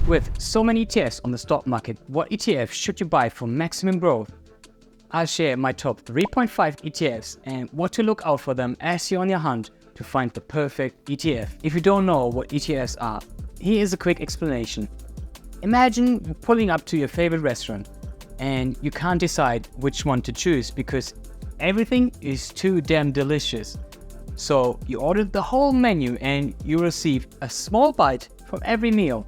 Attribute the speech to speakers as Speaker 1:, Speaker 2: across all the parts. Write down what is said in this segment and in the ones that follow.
Speaker 1: With so many ETFs on the stock market, what ETF should you buy for maximum growth? I'll share my top 3.5 ETFs and what to look out for them as you're on your hunt to find the perfect ETF. If you don't know what ETFs are, here is a quick explanation. Imagine you're pulling up to your favorite restaurant and you can't decide which one to choose because everything is too damn delicious. So you order the whole menu and you receive a small bite from every meal.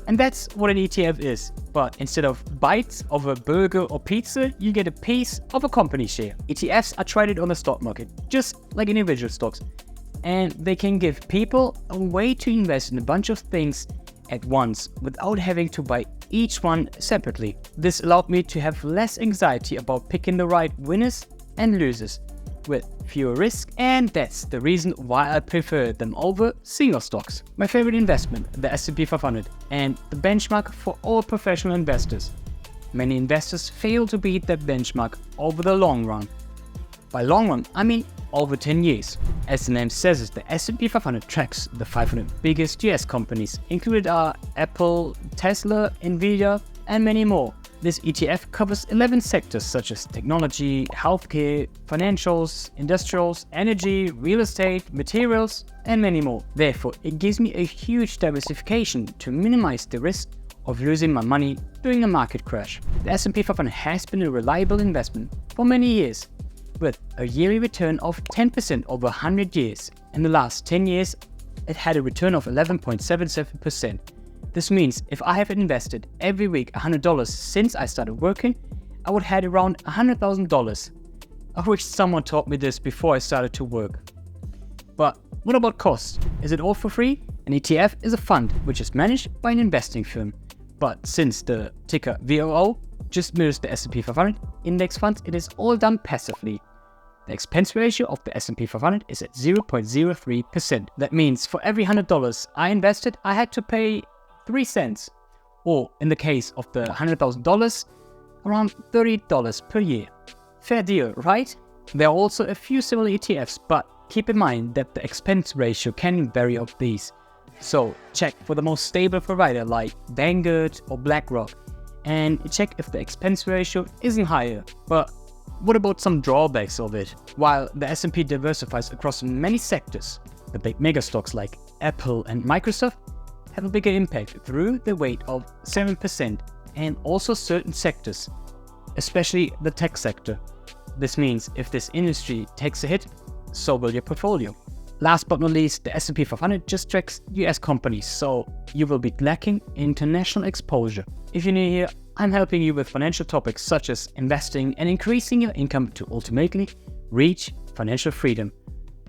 Speaker 1: And that's what an ETF is. But instead of bites of a burger or pizza, you get a piece of a company share. ETFs are traded on the stock market, just like individual stocks. And they can give people a way to invest in a bunch of things at once without having to buy each one separately. This allowed me to have less anxiety about picking the right winners and losers with fewer risk, and that's the reason why I prefer them over single stocks. My favorite investment, the S&P 500, and the benchmark for all professional investors. Many investors fail to beat that benchmark over the long run. By long run, I mean over 10 years. As the name says it, the S&P 500 tracks the 500 biggest US companies. Included are Apple, Tesla, Nvidia, and many more. This ETF covers 11 sectors such as technology, healthcare, financials, industrials, energy, real estate, materials, and many more. Therefore, it gives me a huge diversification to minimize the risk of losing my money during a market crash. The S&P 500 has been a reliable investment for many years, with a yearly return of 10% over 100 years. In the last 10 years, it had a return of 11.77%. This means if I have invested every week $100 since I started working, I would have around $100,000. I wish someone taught me this before I started to work. But what about costs? Is it all for free? An ETF is a fund which is managed by an investing firm. But since the ticker VOO just mirrors the S&P 500 index funds, it is all done passively. The expense ratio of the S&P 500 is at 0.03%. That means for every $100 I invested, I had to pay 3 cents, or in the case of the $100,000, around $30 per year. Fair deal, right? There are also a few similar ETFs, but keep in mind that the expense ratio can vary of these. So check for the most stable provider like Vanguard or BlackRock, and check if the expense ratio isn't higher. But what about some drawbacks of it? While the S&P diversifies across many sectors, the big megastocks like Apple and Microsoft have a bigger impact through the weight of 7% and also certain sectors, especially the tech sector. This means if this industry takes a hit, so will your portfolio. Last but not least, the S&P 500 just tracks US companies, so you will be lacking international exposure. If you're new here, I'm helping you with financial topics such as investing and increasing your income to ultimately reach financial freedom.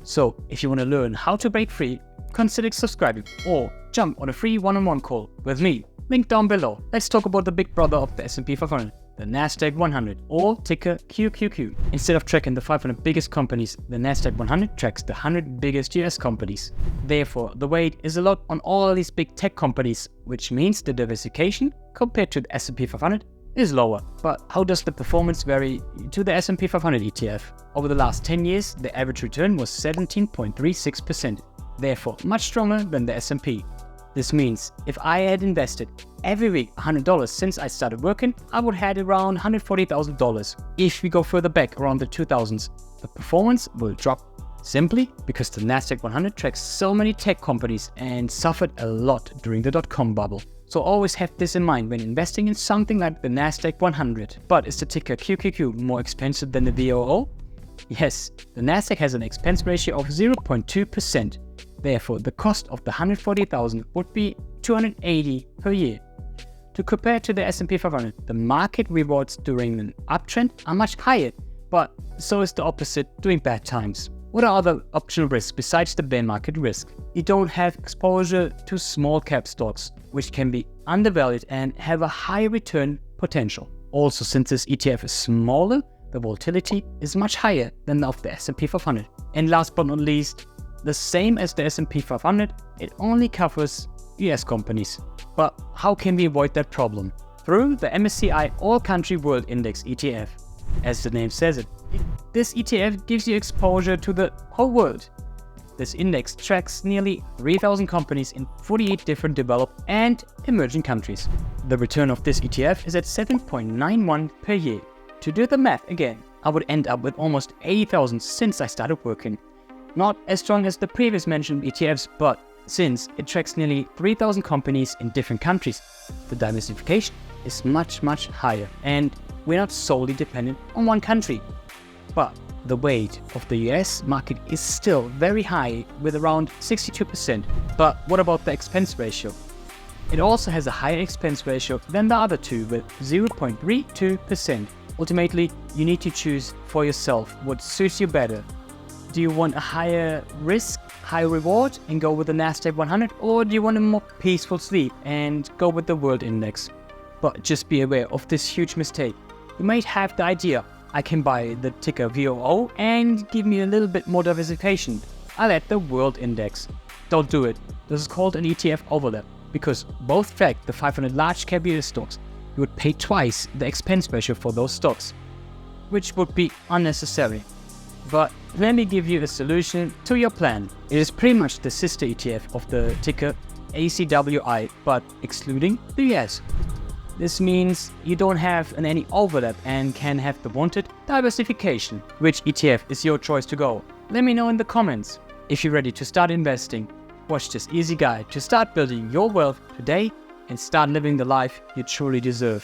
Speaker 1: So if you want to learn how to break free, consider subscribing or jump on a free one-on-one call with me. Link down below. Let's talk about the big brother of the S&P 500, the nasdaq 100, or ticker QQQ. Instead of tracking the 500 biggest companies, the nasdaq 100 tracks the 100 biggest US companies. Therefore, the weight is a lot on all these big tech companies, which means the diversification compared to the S&P 500 is lower. But how does the performance vary to the S&P 500 ETF? Over the last 10 years, the average return was 17.36%. Therefore much stronger than the S&P. This means if I had invested every week $100 since I started working, I would have had around $140,000. If we go further back around the 2000s, the performance will drop simply because the nasdaq 100 tracks so many tech companies and suffered a lot during the dot-com bubble. So always have this in mind when investing in something like the nasdaq 100. But is the ticker QQQ more expensive than the VOO? Yes, the nasdaq has an expense ratio of 0.2%. Therefore, the cost of the $140,000 would be $280 per year. To compare to the S&P 500, the market rewards during an uptrend are much higher, but so is the opposite during bad times. What are other optional risks besides the bear market risk? You don't have exposure to small cap stocks, which can be undervalued and have a high return potential. Also, since this ETF is smaller, the volatility is much higher than that of the S&P 500. And last but not least, the same as the S&P 500, it only covers US companies. But how can we avoid that problem? Through the MSCI All Country World Index ETF. As the name says it, this ETF gives you exposure to the whole world. this index tracks nearly 3,000 companies in 48 different developed and emerging countries. The return of this ETF is at 7.91 per year. To do the math again, I would end up with almost 80,000 since I started working. Not as strong as the previous mentioned ETFs, but since it tracks nearly 3,000 companies in different countries, the diversification is much higher, and we're not solely dependent on one country. But the weight of the US market is still very high with around 62%. But what about the expense ratio? It also has a higher expense ratio than the other two with 0.32%. Ultimately, you need to choose for yourself what suits you better. Do you want a higher risk, higher reward and go with the nasdaq 100, or do you want a more peaceful sleep and go with the world index? But just be aware of this huge mistake. You might have the idea, I can buy the ticker VOO and give me a little bit more diversification. I'll add the world index. Don't do it. This is called an ETF overlap, because both track the 500 large cap US stocks. You would pay twice the expense ratio for those stocks, which would be unnecessary. But let me give you a solution to your plan. It is pretty much the sister ETF of the ticker ACWI, but excluding the US. This means you don't have any overlap and can have the wanted diversification. Which ETF is your choice to go? Let me know in the comments. If you're ready to start investing, watch this easy guide to start building your wealth today and start living the life you truly deserve.